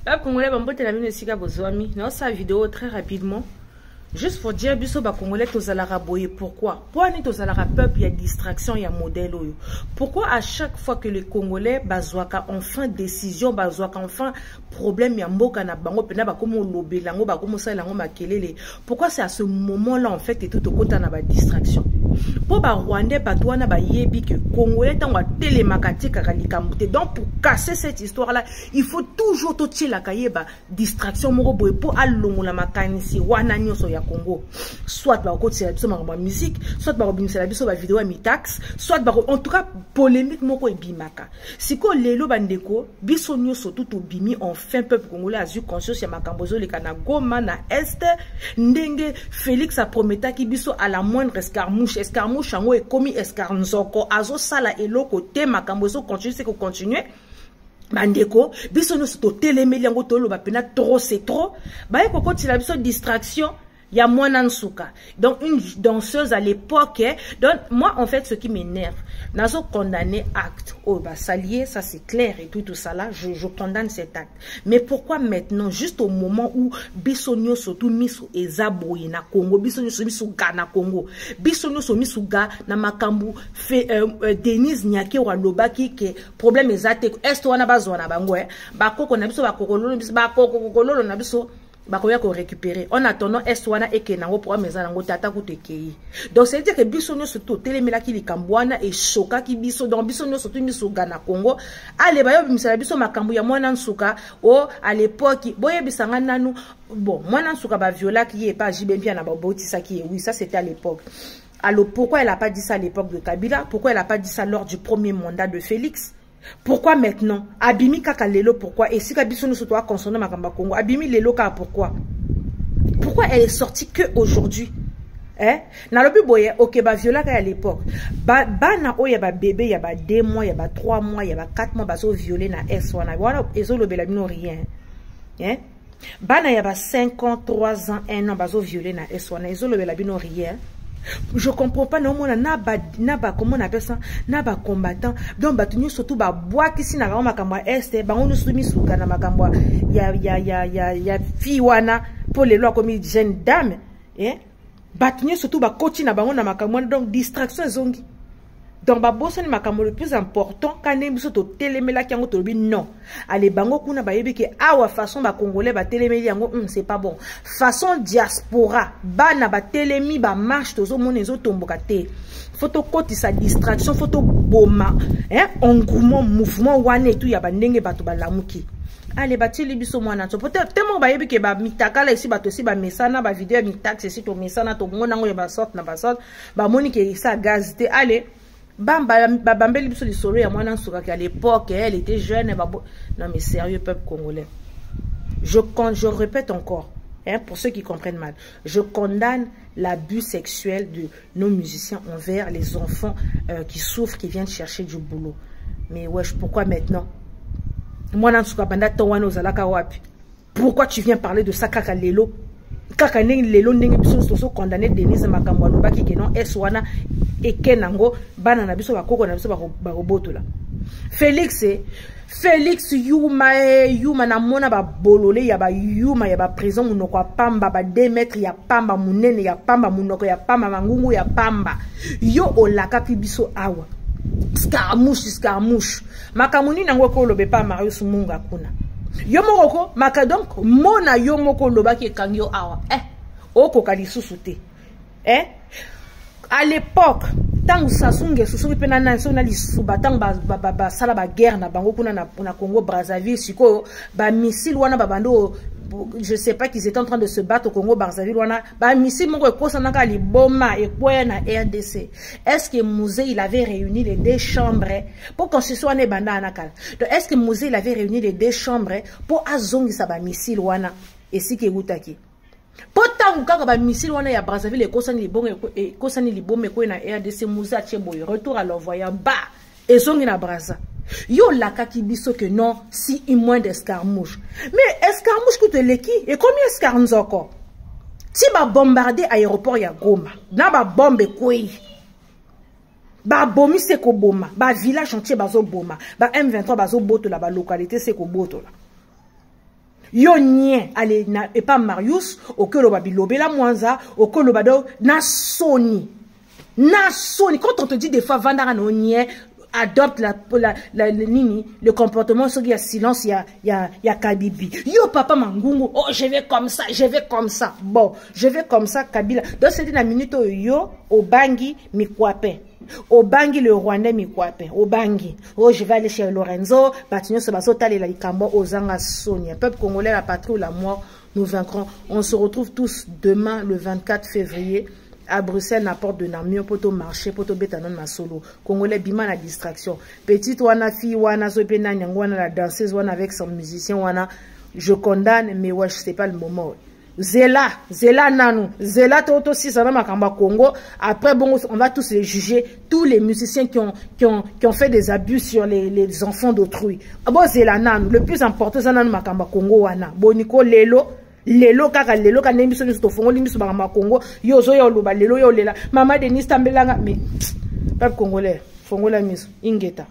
Peuple congolais, bambote la mine sika bozwami. Dans sa vidéo très rapidement, juste pour dire biso ba congolais tozalara boye. Pourquoi? Pourquoi ni tozalara peuple, il y a distraction, il y a modèle oyo. Pourquoi à chaque fois que les congolais bazwaka enfin décision, bazwaka enfin problème ya mboka na bango pena ba komo lobelango ba komo salango makelele. Pourquoi c'est à ce moment-là en fait et tout au côté na ba distraction? Pour ba Rwandais batouana ba yebi que congolais tangwa télémakati kakalikamute. Donc pour casser cette histoire là, il faut toujours totier la kayeba distraction moko boye pour alongo la makanisi wana nyoso ya Congo. Soit ba ko tsela biso ma musique, soit ba bimisela biso ba vidéo mi tax, soit ba en tout cas polémique moko ebimaka. Siko lelo bandeko biso nyoso tout bimi enfin peuple congolais a eu conscience ya makambozo le kana Goma na Est ndenge Félix a prometa ki biso à la moindre escarmouche ango e komi escarnzoko azo sala eloko te makambozo continue c'est que continuer. Bandeko, biso no to telemeli yango tolo ba pena trop c'est trop. Ba e koko tila biso distraction. Il y a Mwana Nsuka. Donc, une danseuse à l'époque. Donc, moi, en fait, ce qui m'énerve, nazo condamné acte. Oh, bah, s'allier, ça c'est clair et tout ça là, je condamne cet acte. Mais pourquoi maintenant, juste au moment où Bissonio surtout misu Ezaboye na Congo, Bissonio so misu ga na Congo, Bissonio so misu ga na Makambu, Denise Nyake wa Lobaki, que problème ezate, est wana bazwana bangwe, bako na biso bakokolo na biso, bakoya ko récupérer en attendant S1 et kenango pour meza nango tata ku tekei. Donc c'est dire que biso no surtout telemela ki likambwana et choka ki biso donc biso no surtout miso Ghana Congo ale bayo bimisala biso makambu ya Mwana Nsuka o à l'époque boye bisanga nanu bon Mwana Nsuka ba viola qui est pas jibempia na ba botisa qui oui ça c'était à l'époque. Alors pourquoi elle a pas dit ça à l'époque de Kabila? Pourquoi elle a pas dit ça lors du premier mandat de Félix? Pourquoi maintenant? Abimi kaka lelo pourquoi? Et si Kabiso nous soit consommer Makamba Congo, Abimi lelo ka pourquoi? Pourquoi elle est sortie que aujourd'hui? Hein? Na lobi boye, ok, ba viola à l'époque. Ba na o ya ba bébé, ya ba 2 mois, ya ba 3 mois, ya ba 4 mois, ba so violé na S1. Voilà, ezo lobe la bino rien. Hein? Ba na ya ba 5 ans, 3 ans, 1 an, ba so violé na S1. Ezo lobe la bino rien. Je comprends pas non naba comment on appelle ça naba combattant donc batunyo surtout ba bois qui si na kama kamba est ba on soumis sous kana makamba ya fiwana pour les lois comme jeune dame batunyo surtout ba coach na bango na makamba donc distraction zongi donc ba bossa ni makamba le plus important quand nem biso to telemela ki yango to bi non ale bango kuna ba yebi ke awa façon ba congolais ba telemeli yango c'est pas bon façon diaspora bana ba telemi ba marche tozo monezo tomboka te photo koti sa distraction photo boma engouement mouvement wane tout ya ba ndenge bato ba lamuki ale batili biso mwana to peut-être tellement ba yebi ke ba mitakala ici bato si ba mesana ba vidéo mitax ici to mesana to ngona ngo ya ba sorte na ba sorte ba moni ke sa gaz te ale bambeli biso lisolo ya Mwana Nsuka qui à l'époque elle était jeune non mais sérieux peuple congolais je répète encore pour ceux qui comprennent mal je condamne l'abus sexuel de nos musiciens envers les enfants qui souffrent qui viennent chercher du boulot mais wesh pourquoi maintenant Mwana Nsuka banda tonwana ozalaka wapi pourquoi tu viens parler de ça kaka lelo kaka lelo ndenge biso so condamner Denise makambo alobaki ke non S1 et kenango bana na biso bakoko na biso baroboto la Félix yuma na mona ba bolole ya ba yuma ya ba prison munoko pamba ba 2 mètres ya pamba munene ya pamba munoko ya pamba mangungu ya pamba yo olaka biso awa scaramouche makamuni nango ko lobe pa Marius Munga kuna yo moko maka donc mona yo moko lobaki kangyo awa oko kalisusu te à l'époque tant sasunge susu pena na so na lisuba tant ba sala ba guerre na bango kuna na Congo Brazzaville siko ba missile wana ba bando je sais pas qu'ils étaient en train de se battre au Congo Brazzaville wana ba missile moko ekosa na ka liboma ekoya na RDC est-ce que Musée il avait réuni les 2 chambres pour qu'on se soit né banda na kala donc est-ce que Musée il avait réuni les 2 chambres pour azongi sa ba missile wana et si ke gutaki pourtant kaka ba missile wana ya Brazzaville ekosani libome ko na RDC Moussa Tcheboy retour à l'envoyant bas et zongi na Brazza yo la kaki biso que non si moins d'escarmouche mais escarmouche coûte leki et combien escarmouche encore si ba bombarder aéroport ya Goma na ba bombe koi ba bomi se ko boma ba village entier bazo boma ba M23 bazo boto la ba localité se ko boto la Yo nye, allez, et pas Marius, au que l'oba bilobela mwanza, au que l'oba do, na soni. Na soni. Quand on te dit des fois, vandara no nye, adopte le comportement, il y a silence, il y a Kabibi. Yo papa mangungu, oh je vais comme ça, je vais comme ça. Bon, je vais comme ça, Kabila. Donc c'était la minute où yo, au bangi, mi kwape. Au Bangui, le Rwandais mikwape. Au Bangui. Oh, je vais aller chez Lorenzo. Batignon se baso tali la ikambo ozanga Sonia. Peuple congolais, la patrie ou la mort, nous vaincrons. On se retrouve tous demain, le 24 février, à Bruxelles, à la porte de Namur, poto marché, poto betanon ma solo. Congolais, bima la distraction. Petite wana fille, wana sopena nyangwana la danseuse, wana avec son musicien, wana. Je condamne, mais ouais, c'est pas le moment. Zela nanou, Zela toto si ça va Congo. Après bon, on va tous les juger, tous les musiciens qui ont fait des abus sur les enfants d'autrui. Bon Zela nanou, le plus important c'est nanou makamba Congo wana. Boniko lelo kaka lelo ka nemiso ni to fongo limiso makamba Congo. Yo zo yo loba lelo yo lela. Mama Denis tambelanga mais peuple congolais, fongo la miso ingeta.